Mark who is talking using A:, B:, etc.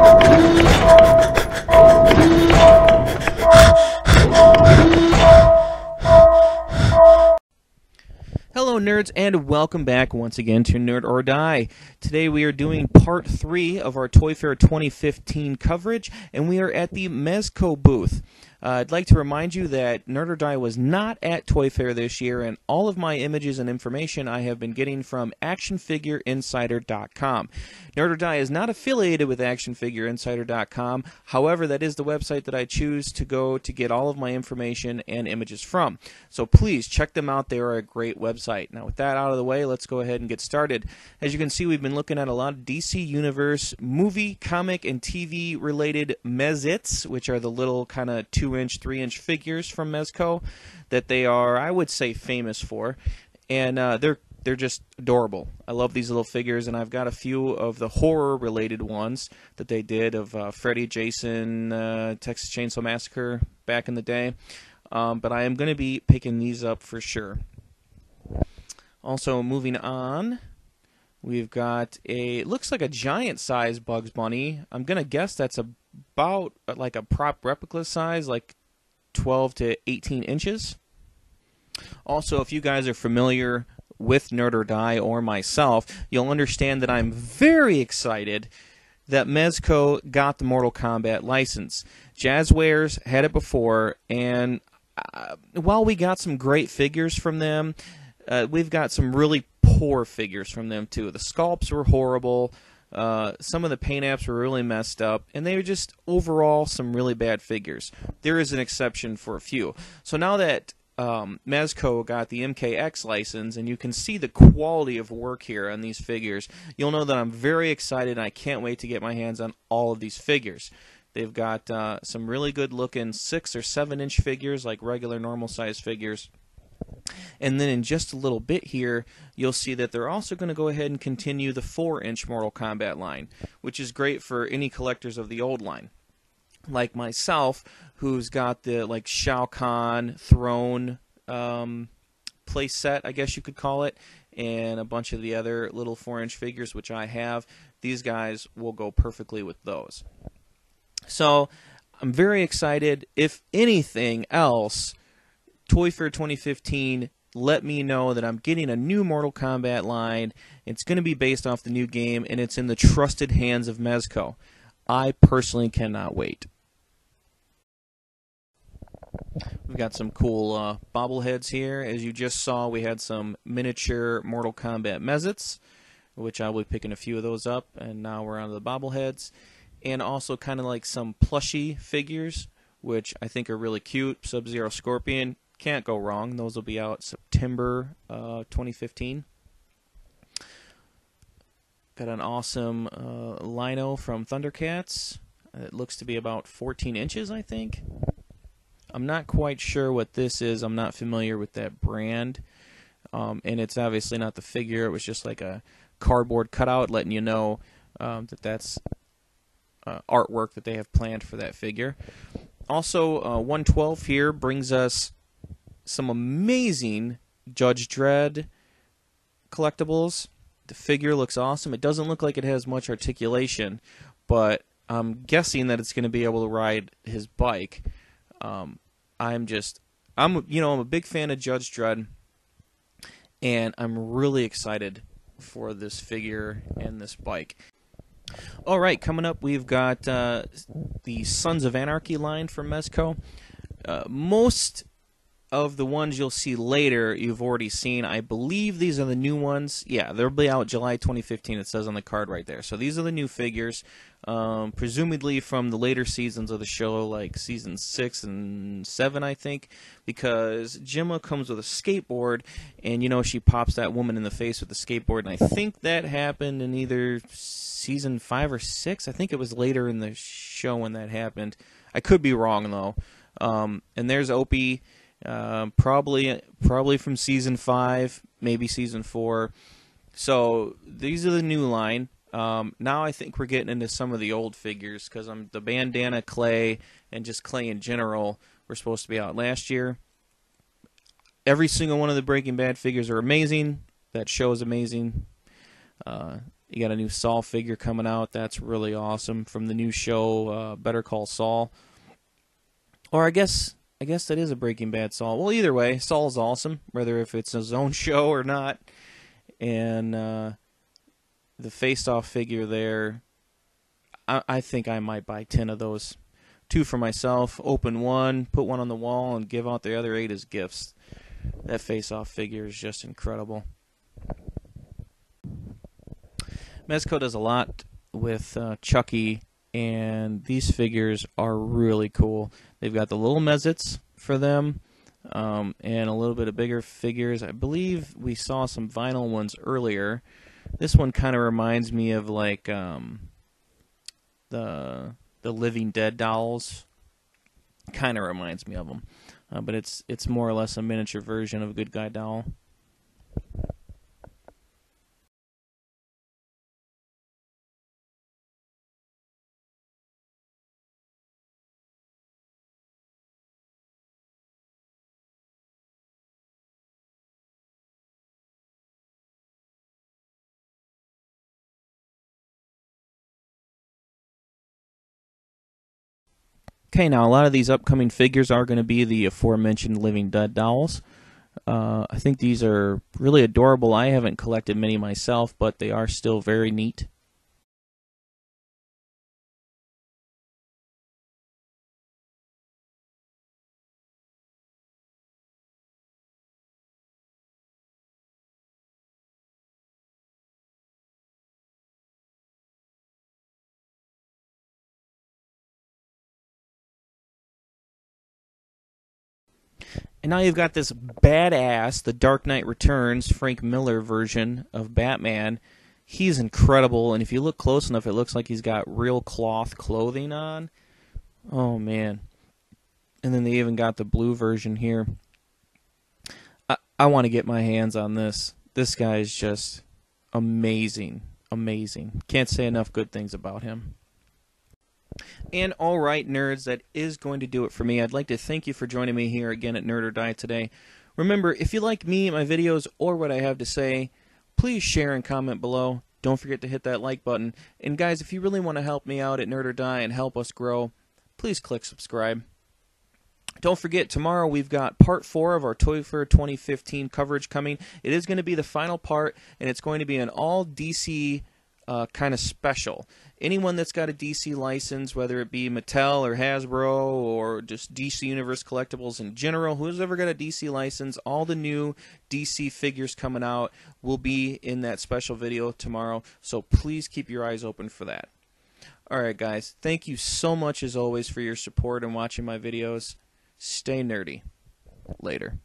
A: Hello nerds, and welcome back once again to Nerd or Die. Today we are doing part 3 of our Toy Fair 2015 coverage, and we are at the Mezco booth. I'd like to remind you that Nerd or Die was not at Toy Fair this year, and all of my images and information I have been getting from actionfigureinsider.com. Nerd or Die is not affiliated with actionfigureinsider.com, however, that is the website that I choose to go to get all of my information and images from. So please check them out, they are a great website. Now with that out of the way, let's go ahead and get started. As you can see, we've been looking at a lot of DC Universe movie, comic, and TV related Mezits, which are the little kind of 2-inch, 3-inch figures from Mezco that they are, I would say, famous for. And they're just adorable. I love these little figures, and I've got a few of the horror-related ones that they did of Freddy, Jason, Texas Chainsaw Massacre back in the day. But I am going to be picking these up for sure. Also, moving on, we've got looks like a giant-sized Bugs Bunny. I'm going to guess that's about like a prop replica size, like 12 to 18 inches. Also, if you guys are familiar with Nerd or Die or myself, you'll understand that I'm very excited that Mezco got the Mortal Kombat license. Jazzwares had it before, and while we got some great figures from them, we've got some really poor figures from them too. The sculpts were horrible. Some of the paint apps were really messed up, and they were just overall some really bad figures. There is an exception for a few. So now that Mezco got the MKX license, and you can see the quality of work here on these figures, you'll know that I'm very excited, and I can't wait to get my hands on all of these figures. They've got some really good looking 6 or 7-inch figures, like regular normal size figures. And then in just a little bit here, you'll see that they're also going to go ahead and continue the 4-inch Mortal Kombat line, which is great for any collectors of the old line, like myself, who's got the like Shao Kahn throne play set, I guess you could call it, and a bunch of the other little 4-inch figures which I have. These guys will go perfectly with those. So I'm very excited. If anything else, Toy Fair 2015 let me know that I'm getting a new Mortal Kombat line. It's going to be based off the new game, and it's in the trusted hands of Mezco. I personally cannot wait. We've got some cool bobbleheads here. As you just saw, we had some miniature Mortal Kombat Mezits, which I will be picking a few of those up, and now we're on to the bobbleheads. And also kind of like some plushy figures, which I think are really cute. Sub-Zero Scorpion. Can't go wrong. Those will be out September 2015. Got an awesome Lino from Thundercats. It looks to be about 14 inches, I think. I'm not quite sure what this is. I'm not familiar with that brand. And it's obviously not the figure. It was just like a cardboard cutout letting you know that that's artwork that they have planned for that figure. Also, 112 here brings us some amazing Judge Dredd collectibles. The figure looks awesome. It doesn't look like it has much articulation, but I'm guessing that it's going to be able to ride his bike. I'm a big fan of Judge Dredd, and I'm really excited for this figure and this bike. All right, coming up, we've got the Sons of Anarchy line from Mezco. Most of the ones you'll see later, you've already seen. I believe these are the new ones. Yeah, they'll be out July 2015, it says on the card right there. So these are the new figures, presumably from the later seasons of the show, like season 6 and 7, I think, because Gemma comes with a skateboard, and, you know, she pops that woman in the face with the skateboard, and I think that happened in either season 5 or 6. I think it was later in the show when that happened. I could be wrong, though. And there's Opie. Probably from season 5, maybe season 4. So these are the new line. Now I think we're getting into some of the old figures, because the bandana clay and just clay in general were supposed to be out last year. Every single one of the Breaking Bad figures are amazing. That show is amazing. You got a new Saul figure coming out. That's really awesome from the new show Better Call Saul. Or I guess that is a Breaking Bad Saul. Well, either way, Saul's awesome, whether if it's his own show or not. And the face-off figure there, I think I might buy 10 of those. 2 for myself, open 1, put 1 on the wall, and give out the other 8 as gifts. That face-off figure is just incredible. Mezco does a lot with Chucky, and these figures are really cool. They've got the little Mezits for them, and a little bit of bigger figures. I believe we saw some vinyl ones earlier. This one kind of reminds me of like the Living Dead dolls. Kind of reminds me of them, but it's more or less a miniature version of a Good Guy doll. Okay, now a lot of these upcoming figures are going to be the aforementioned Living Dead dolls. I think these are really adorable. I haven't collected many myself, but they are still very neat. And now you've got this badass, the Dark Knight Returns, Frank Miller version of Batman. He's incredible, and if you look close enough, it looks like he's got real cloth clothing on. Oh, man. And then they even got the blue version here. I want to get my hands on this. This guy is just amazing. Amazing. Can't say enough good things about him. And alright, nerds, that is going to do it for me. I'd like to thank you for joining me here again at Nerd or Die today. Remember, if you like me, my videos, or what I have to say, please share and comment below. Don't forget to hit that like button. And guys, if you really want to help me out at Nerd or Die and help us grow, please click subscribe. Don't forget, tomorrow we've got part 4 of our Toy Fair 2015 coverage coming. It is going to be the final part, and it's going to be an all DC kind of special. Anyone that's got a DC license, whether it be Mattel or Hasbro or just DC Universe Collectibles in general, who's ever got a DC license, all the new DC figures coming out will be in that special video tomorrow, so please keep your eyes open for that. Alright guys, thank you so much as always for your support and watching my videos. Stay nerdy. Later.